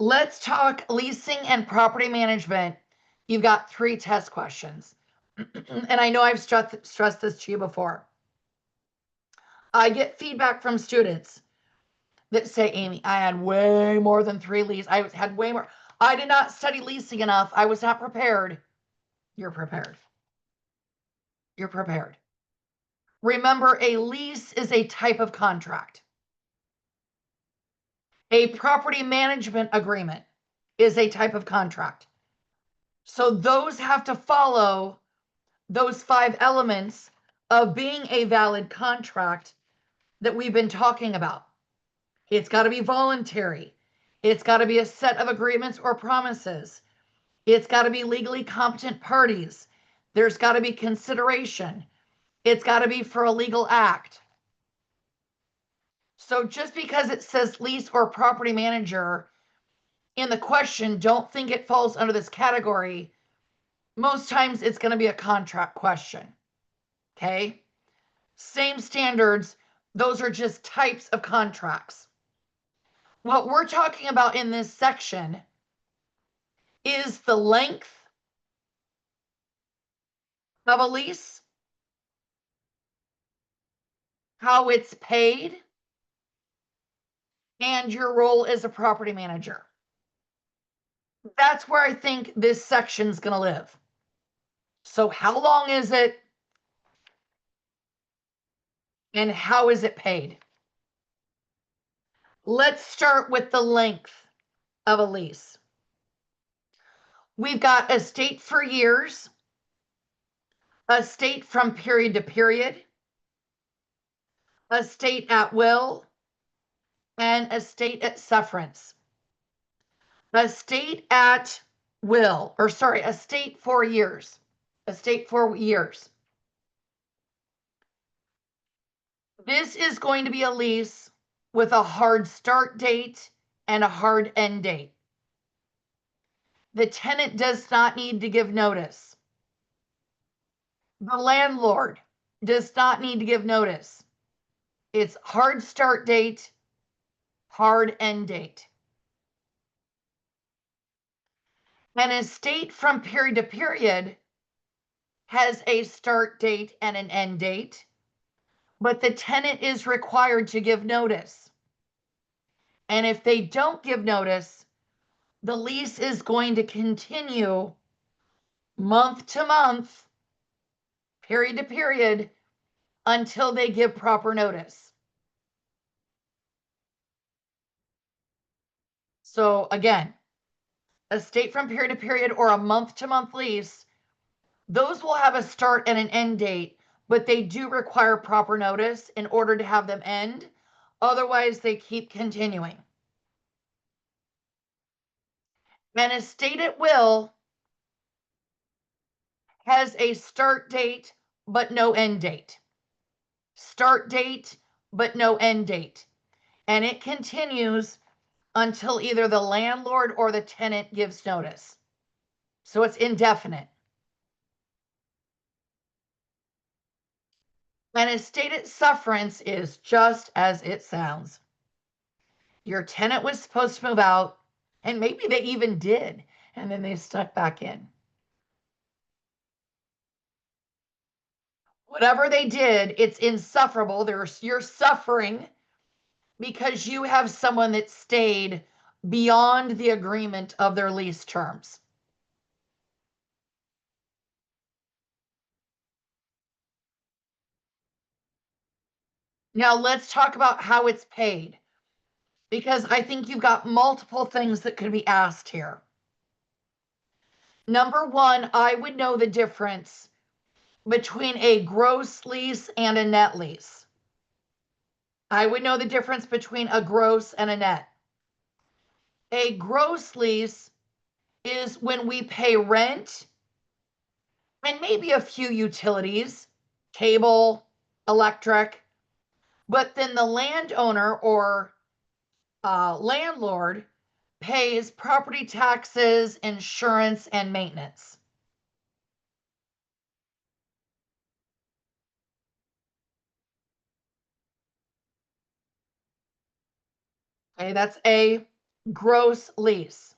Let's talk leasing and property management. You've got 3 test questions. And I know I've stressed this to you before. I get feedback from students that say, Amy, I had way more than 3 leases. I had way more. I did not study leasing enough. I was not prepared. You're prepared. You're prepared. Remember, a lease is a type of contract. A property management agreement is a type of contract. So those have to follow those 5 elements of being a valid contract that we've been talking about. It's got to be voluntary. It's got to be a set of agreements or promises. It's got to be legally competent parties. There's got to be consideration. It's got to be for a legal act. So just because it says lease or property manager in the question, don't think it falls under this category. Most times it's going to be a contract question. Okay? Same standards. Those are just types of contracts. What we're talking about in this section is the length of a lease, how it's paid, and your role as a property manager. That's where I think this section's going to live. So how long is it? And how is it paid? Let's start with the length of a lease. We've got estate for years, estate from period to period, estate at will, and estate at sufferance. Estate at will, or sorry, estate for years. Estate for years. This is going to be a lease with a hard start date and a hard end date. The tenant does not need to give notice. The landlord does not need to give notice. It's hard start date, hard end date. An estate from period to period has a start date and an end date, but the tenant is required to give notice. And if they don't give notice, the lease is going to continue month to month, period to period, until they give proper notice. So again, estate from period to period or a month to month lease, those will have a start and an end date, but they do require proper notice in order to have them end. Otherwise, they keep continuing. An estate at will has a start date, but no end date. Start date, but no end date. And it continues until either the landlord or the tenant gives notice. So it's indefinite. An estate at sufferance is just as it sounds. Your tenant was supposed to move out, and maybe they even did, and then they stuck back in. Whatever they did, it's insufferable. You're suffering because you have someone that stayed beyond the agreement of their lease terms. Now let's talk about how it's paid, because I think you've got multiple things that could be asked here. Number one, I would know the difference between a gross lease and a net lease. I would know the difference between a gross and a net. A gross lease is when we pay rent and maybe a few utilities, cable, electric, but then the landowner or landlord pays property taxes, insurance, and maintenance. Okay, that's A. gross lease.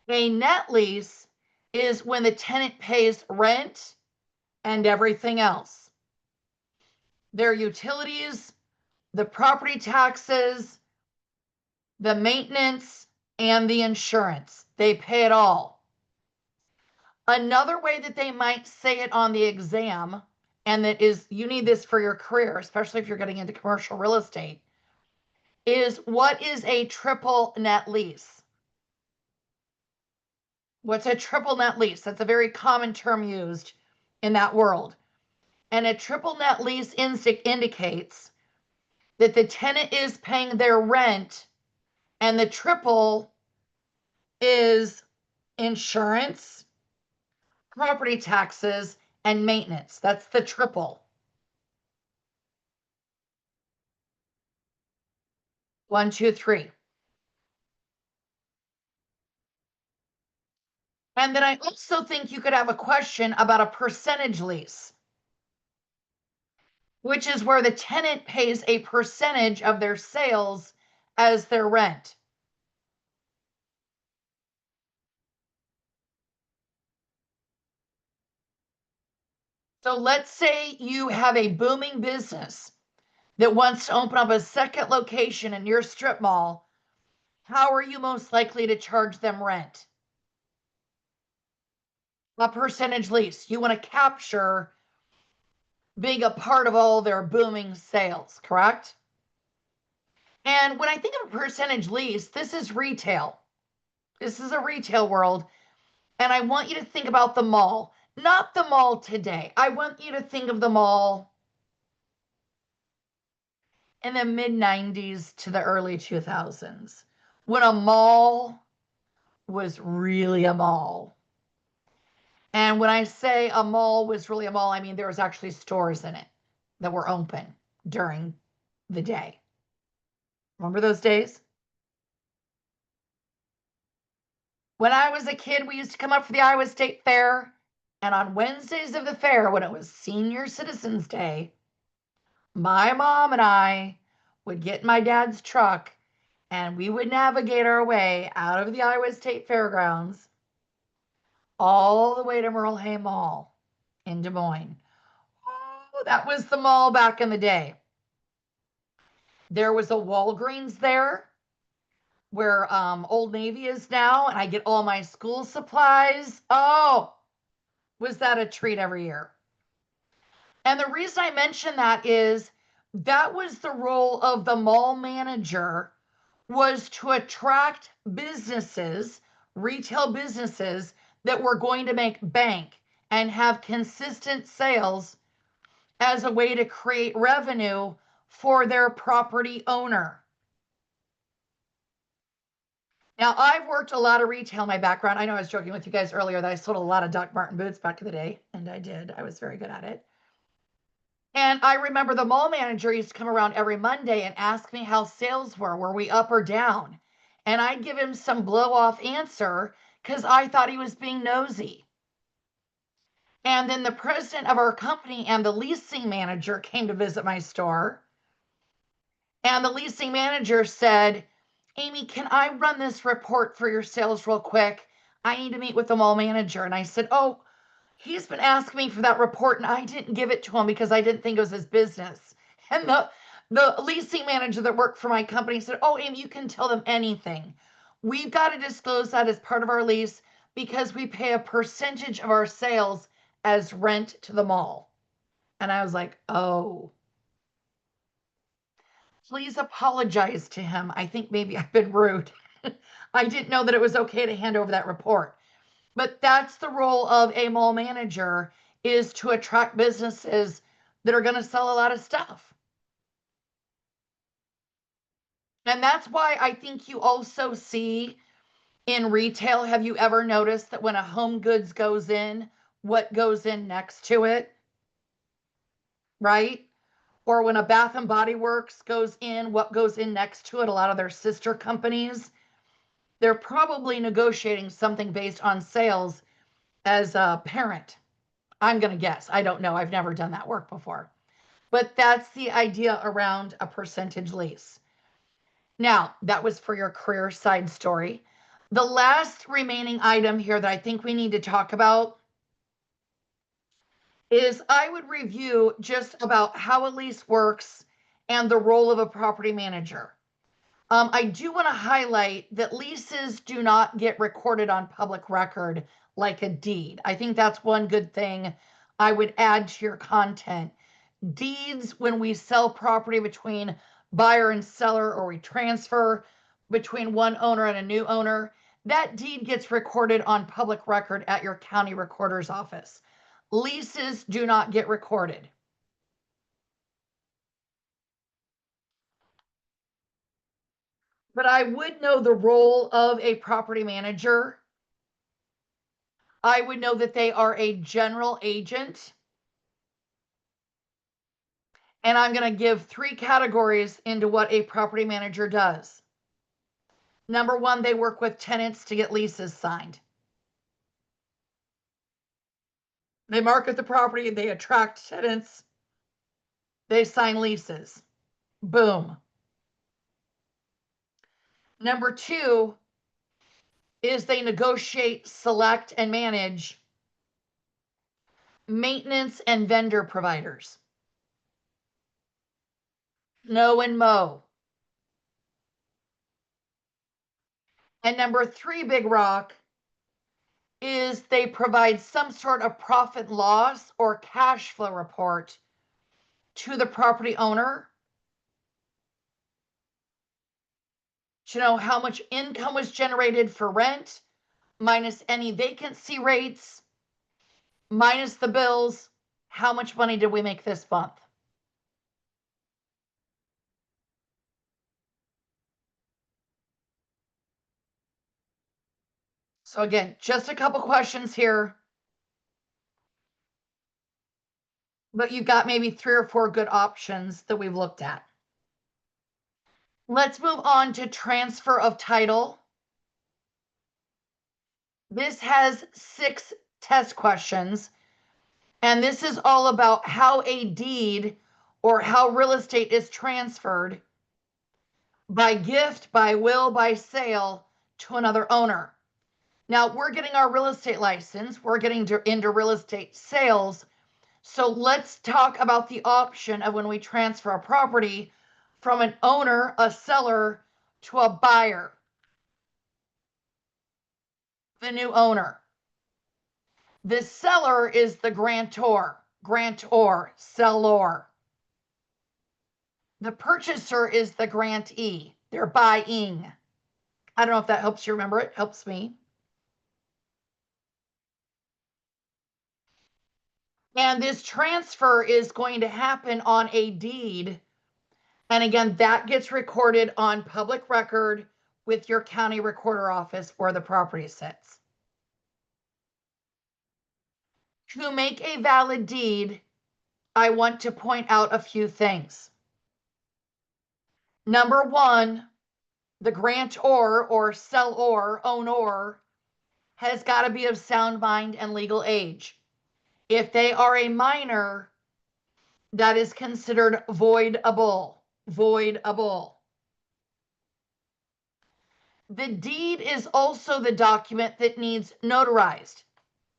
A net lease is when the tenant pays rent and everything else. Their utilities, the property taxes, the maintenance, and the insurance. They pay it all. Another way that they might say it on the exam, and that is, you need this for your career, especially if you're getting into commercial real estate, is what is a triple net lease? What's a triple net lease? That's a very common term used in that world. And a triple net lease indicates that the tenant is paying their rent, and the triple is insurance, property taxes, and maintenance. That's the triple. 1, 2, 3. And then I also think you could have a question about a percentage lease, which is where the tenant pays a percentage of their sales as their rent. So let's say you have a booming business that wants to open up a second location in your strip mall. How are you most likely to charge them rent? A percentage lease. You want to capture being a part of all their booming sales, correct? And when I think of a percentage lease, this is retail. This is a retail world. And I want you to think about the mall, not the mall today. I want you to think of the mall in the mid 90s to the early 2000s, when a mall was really a mall. And when I say a mall was really a mall, I mean there was actually stores in it that were open during the day. Remember those days? When I was a kid, we used to come up for the Iowa State Fair. And on Wednesdays of the fair, when it was Senior Citizens Day, my mom and I would get in my dad's truck and we would navigate our way out of the Iowa State Fairgrounds all the way to Merle Hay Mall in Des Moines. Oh, that was the mall back in the day. There was a Walgreens there where Old Navy is now, and I get all my school supplies. Oh, was that a treat every year? And the reason I mention that is that was the role of the mall manager, was to attract businesses, retail businesses that were going to make bank and have consistent sales as a way to create revenue for their property owner. Now, I've worked a lot of retail in my background. I know I was joking with you guys earlier that I sold a lot of Doc Martin boots back in the day, and I did. I was very good at it. And I remember the mall manager used to come around every Monday and ask me how sales were we up or down? And I'd give him some blow off answer because I thought he was being nosy. And then the president of our company and the leasing manager came to visit my store. And the leasing manager said, Amy, can I run this report for your sales real quick? I need to meet with the mall manager. And I said, oh, he's been asking me for that report and I didn't give it to him because I didn't think it was his business. And the leasing manager that worked for my company said, oh, Amy, you can tell them anything. We've got to disclose that as part of our lease because we pay a percentage of our sales as rent to the mall. And I was like, oh, please apologize to him. I think maybe I've been rude. I didn't know that it was okay to hand over that report. But that's the role of a mall manager, is to attract businesses that are going to sell a lot of stuff. And that's why I think you also see in retail, have you ever noticed that when a home goods goes in, what goes in next to it? Right? Or when a Bath and Body Works goes in, what goes in next to it? A lot of their sister companies, they're probably negotiating something based on sales as a parent. I'm going to guess. I don't know. I've never done that work before. But that's the idea around a percentage lease. Now, that was for your career side story. The last remaining item here that I think we need to talk about is I would review just about how a lease works and the role of a property manager. I do want to highlight that leases do not get recorded on public record like a deed. I think that's one good thing I would add to your content. Deeds, when we sell property between buyer and seller, or we transfer between one owner and a new owner, that deed gets recorded on public record at your county recorder's office. Leases do not get recorded. But I would know the role of a property manager. I would know that they are a general agent. And I'm going to give 3 categories into what a property manager does. Number 1, they work with tenants to get leases signed. They market the property, they attract tenants, they sign leases. Boom. Number 2 is they negotiate, select, and manage maintenance and vendor providers. Snow and mow. And number 3, big rock, is they provide some sort of profit loss or cash flow report to the property owner to know how much income was generated for rent, minus any vacancy rates, minus the bills. How much money did we make this month? So again, just a couple questions here, but you've got maybe 3 or 4 good options that we've looked at. Let's move on to transfer of title. This has 6 test questions, and this is all about how a deed or how real estate is transferred by gift, by will, by sale to another owner. Now, we're getting our real estate license, we're getting into real estate sales. So let's talk about the option of when we transfer a property from an owner, a seller, to a buyer, the new owner. The seller is the grantor, seller. The purchaser is the grantee, they're buying. I don't know if that helps you remember it, helps me. And this transfer is going to happen on a deed. And again, that gets recorded on public record with your county recorder office where the property sits. To make a valid deed, I want to point out a few things. Number 1, the grantor or sellor, owner, has got to be of sound mind and legal age. If they are a minor, that is considered voidable. Voidable. The deed is also the document that needs notarized.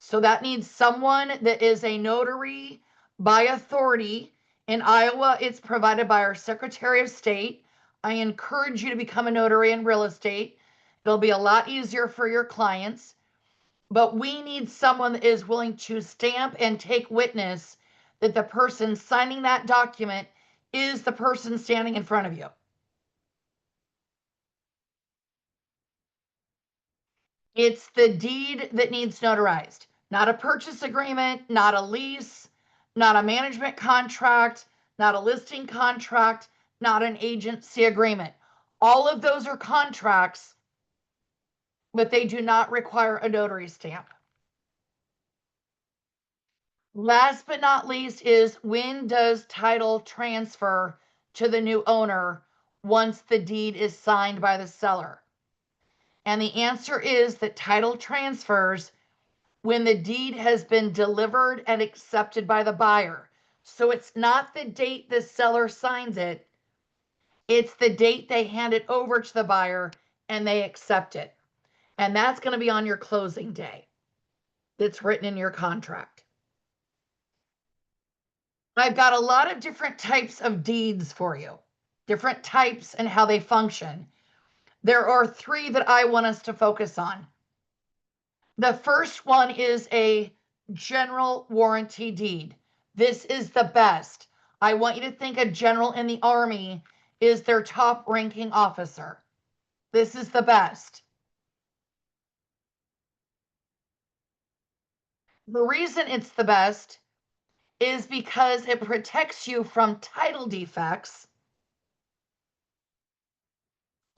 So that needs someone that is a notary by authority. In Iowa, it's provided by our Secretary of State. I encourage you to become a notary in real estate. It'll be a lot easier for your clients. But we need someone that is willing to stamp and take witness that the person signing that document is the person standing in front of you. It's the deed that needs notarized, not a purchase agreement, not a lease, not a management contract, not a listing contract, not an agency agreement. All of those are contracts, but they do not require a notary stamp. Last but not least is, when does title transfer to the new owner once the deed is signed by the seller? And the answer is that title transfers when the deed has been delivered and accepted by the buyer. So it's not the date the seller signs it, It's the date they hand it over to the buyer and they accept it. And that's going to be on your closing day. That's written in your contract. I've got a lot of different types of deeds for you, different types and how they function. There are 3 that I want us to focus on. The first one is a general warranty deed. This is the best. I want you to think a general in the Army is their top ranking officer. This is the best. The reason it's the best is because it protects you from title defects,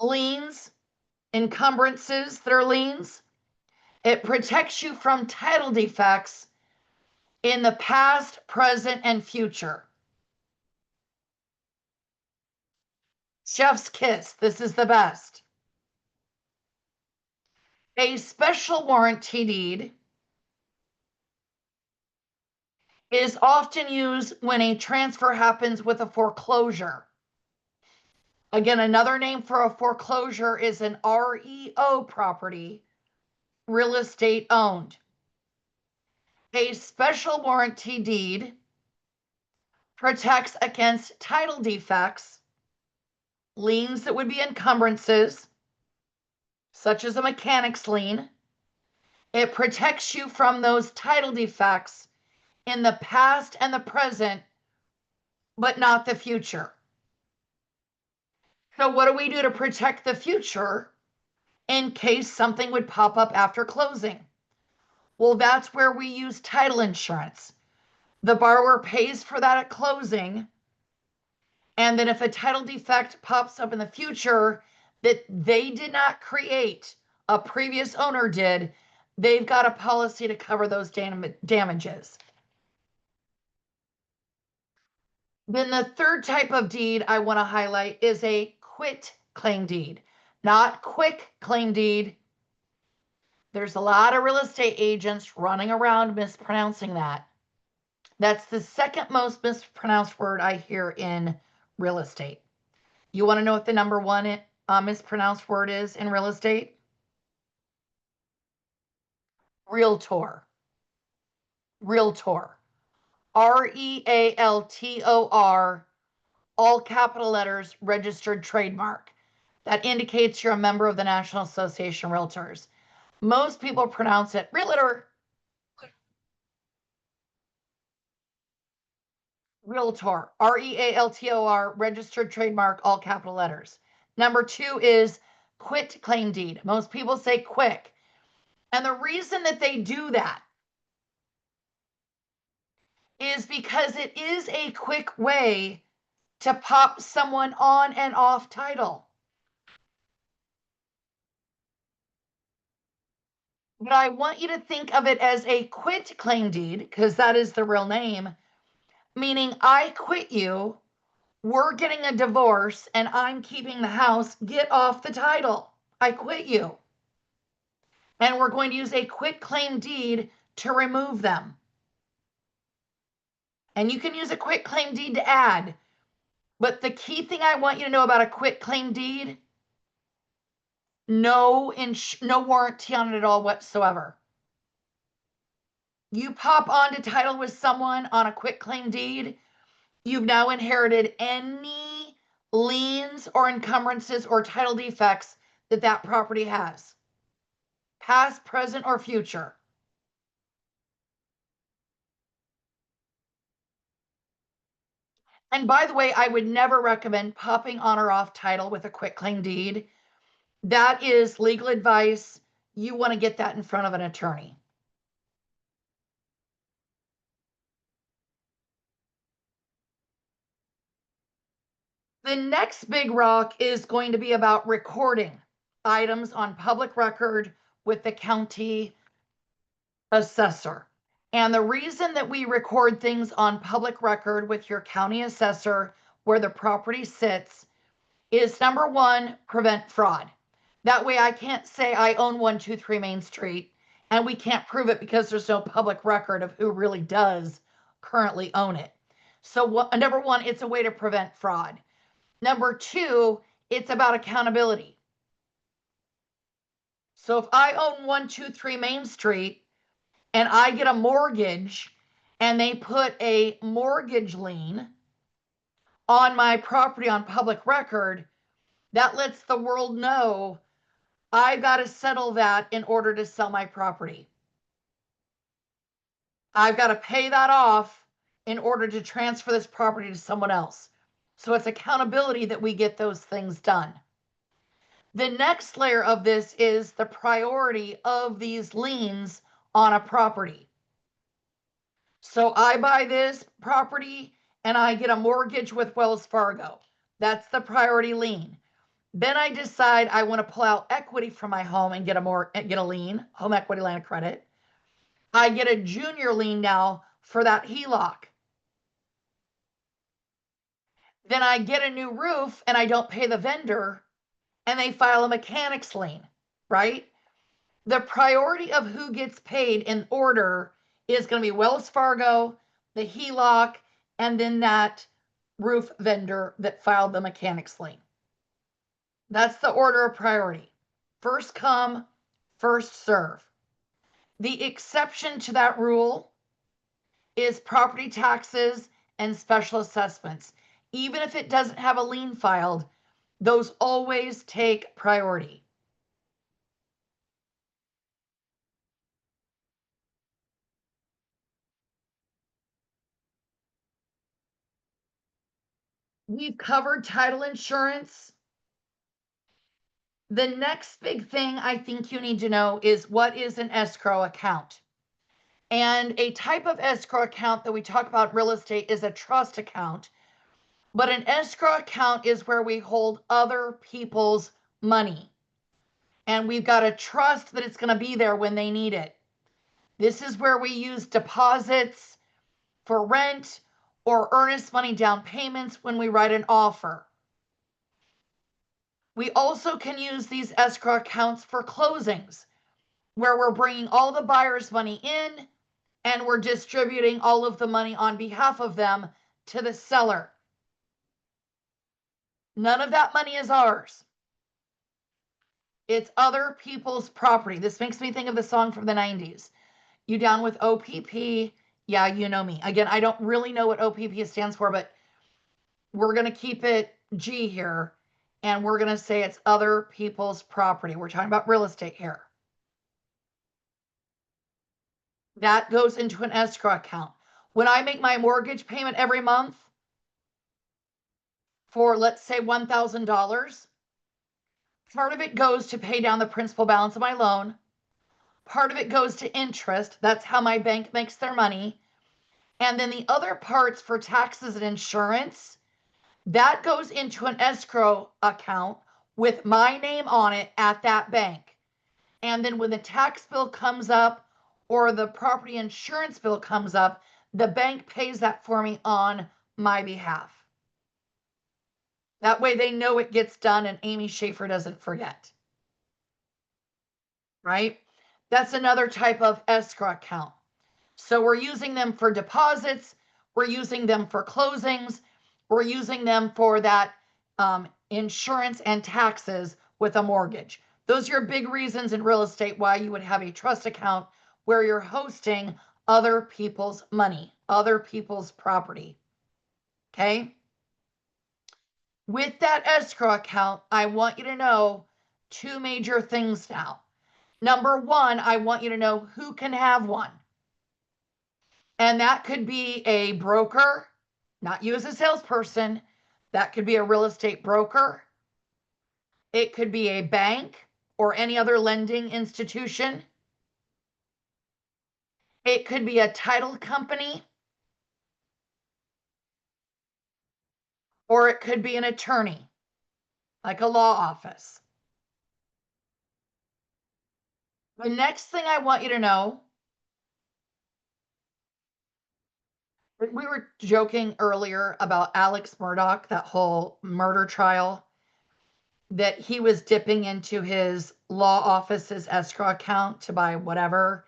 liens, encumbrances that are liens. It protects you from title defects in the past, present, and future. Chef's kiss. This is the best. A special warranty deed is often used when a transfer happens with a foreclosure. Again, another name for a foreclosure is an REO property, real estate owned. A special warranty deed protects against title defects, liens that would be encumbrances, such as a mechanic's lien. It protects you from those title defects in the past and the present, but not the future. So what do we do to protect the future in case something would pop up after closing? Well, that's where we use title insurance. The borrower pays for that at closing. And then if a title defect pops up in the future that they did not create, a previous owner did, they've got a policy to cover those damages. Then the third type of deed I want to highlight is a quit claim deed, not quick claim deed. There's a lot of real estate agents running around mispronouncing that. That's the second most mispronounced word I hear in real estate. You want to know what the number 1 mispronounced word is in real estate? Realtor. Realtor. REALTOR, all capital letters, registered trademark. That indicates you're a member of the National Association of Realtors. Most people pronounce it realtor. Realtor, REALTOR, registered trademark, all capital letters. Number 2 is quit claim deed. Most people say quick. And the reason that they do that is because it is a quick way to pop someone on and off title. But I want you to think of it as a quit claim deed, because that is the real name, meaning I quit you, we're getting a divorce, and I'm keeping the house. Get off the title. I quit you. And we're going to use a quit claim deed to remove them. And you can use a quit claim deed to add. But the key thing I want you to know about a quit claim deed, no warranty on it at all whatsoever. You pop onto title with someone on a quit claim deed, you've now inherited any liens or encumbrances or title defects that that property has, past, present, or future. And by the way, I would never recommend popping on or off title with a quit claim deed. That is legal advice. You want to get that in front of an attorney. The next big rock is going to be about recording items on public record with the county assessor. And the reason that we record things on public record with your county assessor where the property sits is, number 1, prevent fraud. That way I can't say I own 123 Main Street and we can't prove it because there's no public record of who really does currently own it. So number 1, it's a way to prevent fraud. Number two, it's about accountability. So if I own 123 Main Street and I get a mortgage and they put a mortgage lien on my property on public record, that lets the world know I've got to settle that in order to sell my property. I've got to pay that off in order to transfer this property to someone else. So it's accountability that we get those things done. The next layer of this is the priority of these liens on a property. So I buy this property and I get a mortgage with Wells Fargo. That's the priority lien. Then I decide I want to pull out equity from my home and get a lien, home equity line of credit. I get a junior lien now for that HELOC. Then I get a new roof and I don't pay the vendor and they file a mechanics lien, right? The priority of who gets paid in order is going to be Wells Fargo, the HELOC, and then that roof vendor that filed the mechanics lien. That's the order of priority. First come, first serve. The exception to that rule is property taxes and special assessments. Even if it doesn't have a lien filed, those always take priority. We've covered title insurance. The next big thing I think you need to know is what is an escrow account. And a type of escrow account that we talk about in real estate is a trust account. But an escrow account is where we hold other people's money. And we've got to trust that it's going to be there when they need it. This is where we use deposits for rent or earnest money down payments when we write an offer. We also can use these escrow accounts for closings, where we're bringing all the buyer's money in and we're distributing all of the money on behalf of them to the seller. None of that money is ours. It's other people's property. This makes me think of the song from the 90s. You down with OPP? Yeah, you know me. Again, I don't really know what OPP stands for, but we're going to keep it G here. And we're going to say it's other people's property. We're talking about real estate here. That goes into an escrow account. When I make my mortgage payment every month for, let's say, $1,000, part of it goes to pay down the principal balance of my loan. Part of it goes to interest. That's how my bank makes their money. And then the other parts for taxes and insurance, that goes into an escrow account with my name on it at that bank. And then when the tax bill comes up or the property insurance bill comes up, the bank pays that for me on my behalf. That way they know it gets done and Amy Schafer doesn't forget. Right? That's another type of escrow account. So we're using them for deposits, we're using them for closings, we're using them for that insurance and taxes with a mortgage. Those are your big reasons in real estate why you would have a trust account where you're hosting other people's money, other people's property. Okay? With that escrow account, I want you to know two major things now. Number one, I want you to know who can have one. And that could be a broker, not you as a salesperson. That could be a real estate broker. It could be a bank or any other lending institution. It could be a title company. Or it could be an attorney, like a law office. The next thing I want you to know, we were joking earlier about Alex Murdaugh, that whole murder trial, that he was dipping into his law office's escrow account to buy whatever.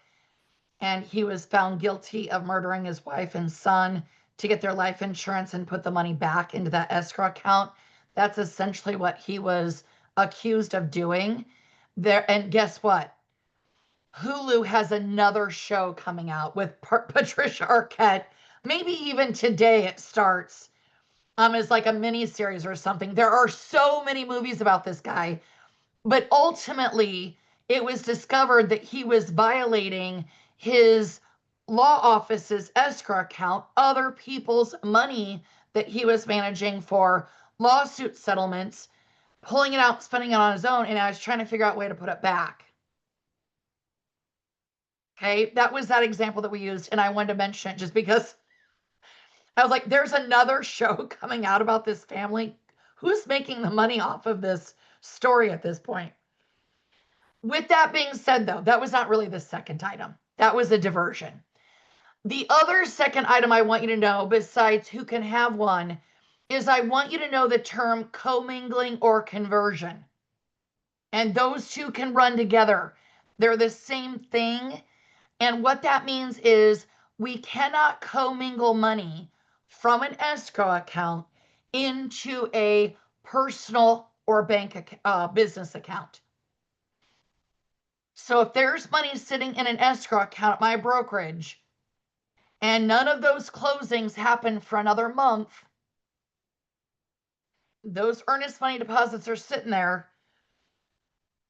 And he was found guilty of murdering his wife and son to get their life insurance and put the money back into that escrow account. That's essentially what he was accused of doing there. And guess what? Hulu has another show coming out with Patricia Arquette. Maybe even today it starts. As like a mini series or something. There are so many movies about this guy, but ultimately it was discovered that he was violating his law office's escrow account, other people's money that he was managing for lawsuit settlements, pulling it out, spending it on his own, and I was trying to figure out a way to put it back. Okay, that was that example that we used, and I wanted to mention it just because I was like, there's another show coming out about this family. Who's making the money off of this story at this point? With that being said, though, that was not really the second item. That was a diversion. The other second item I want you to know, besides who can have one, is I want you to know the term commingling or conversion. And those two can run together. They're the same thing. And what that means is we cannot commingle money from an escrow account into a personal or business account. So if there's money sitting in an escrow account at my brokerage and none of those closings happen for another month, those earnest money deposits are sitting there.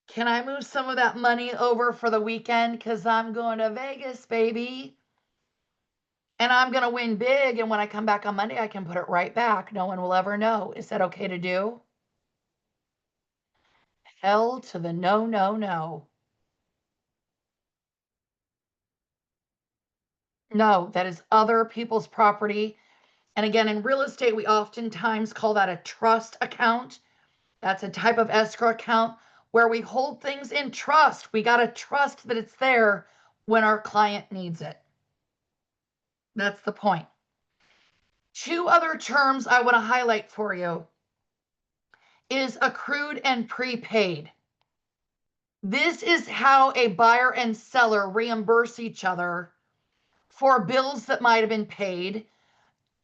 Can I move some of that money over for the weekend? Because I'm going to Vegas, baby. And I'm going to win big. And when I come back on Monday, I can put it right back. No one will ever know. Is that okay to do? Hell to the no, no, no. No, that is other people's property. And again, in real estate, we oftentimes call that a trust account. That's a type of escrow account where we hold things in trust. We got to trust that it's there when our client needs it. That's the point. Two other terms I want to highlight for you is accrued and prepaid. This is how a buyer and seller reimburse each other for bills that might have been paid.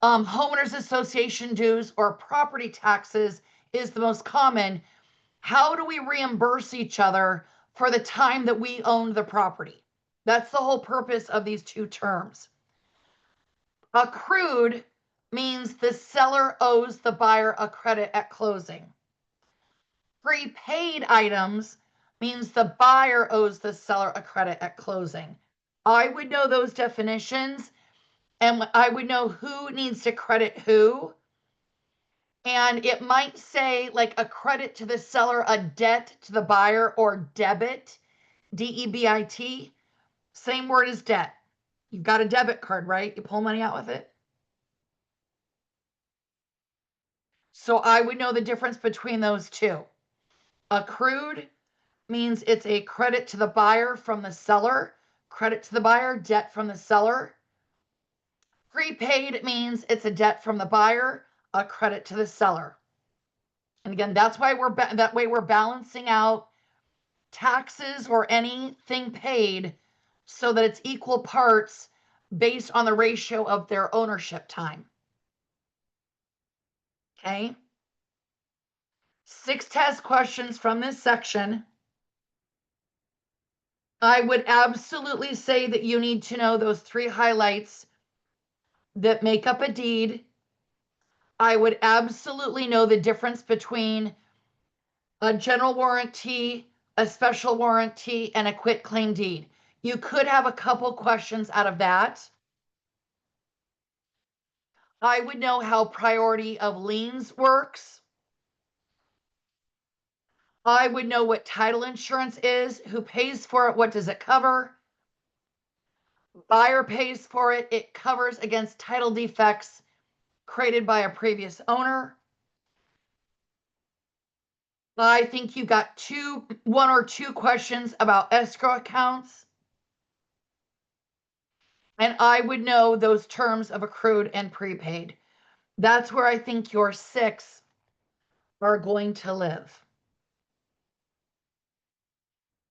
Homeowners association dues or property taxes is the most common. How do we reimburse each other for the time that we owned the property? That's the whole purpose of these two terms. Accrued means the seller owes the buyer a credit at closing. Prepaid items means the buyer owes the seller a credit at closing. I would know those definitions and I would know who needs to credit who. And it might say like a credit to the seller, a debt to the buyer, or debit, DEBIT. Same word as debt. You've got a debit card, right? You pull money out with it. So I would know the difference between those two. Accrued means it's a credit to the buyer from the seller, credit to the buyer, debt from the seller. Prepaid means it's a debt from the buyer, a credit to the seller. And again, that's why that way we're balancing out taxes or anything paid so that it's equal parts based on the ratio of their ownership time. Okay. 6 test questions from this section. I would absolutely say that you need to know those 3 highlights that make up a deed. I would absolutely know the difference between a general warranty, a special warranty, and a quitclaim deed. You could have a couple questions out of that. I would know how priority of liens works. I would know what title insurance is, who pays for it, what does it cover. Buyer pays for it. It covers against title defects created by a previous owner. I think you got 1 or 2 questions about escrow accounts. And I would know those terms of accrued and prepaid. That's where I think your 6 are going to live.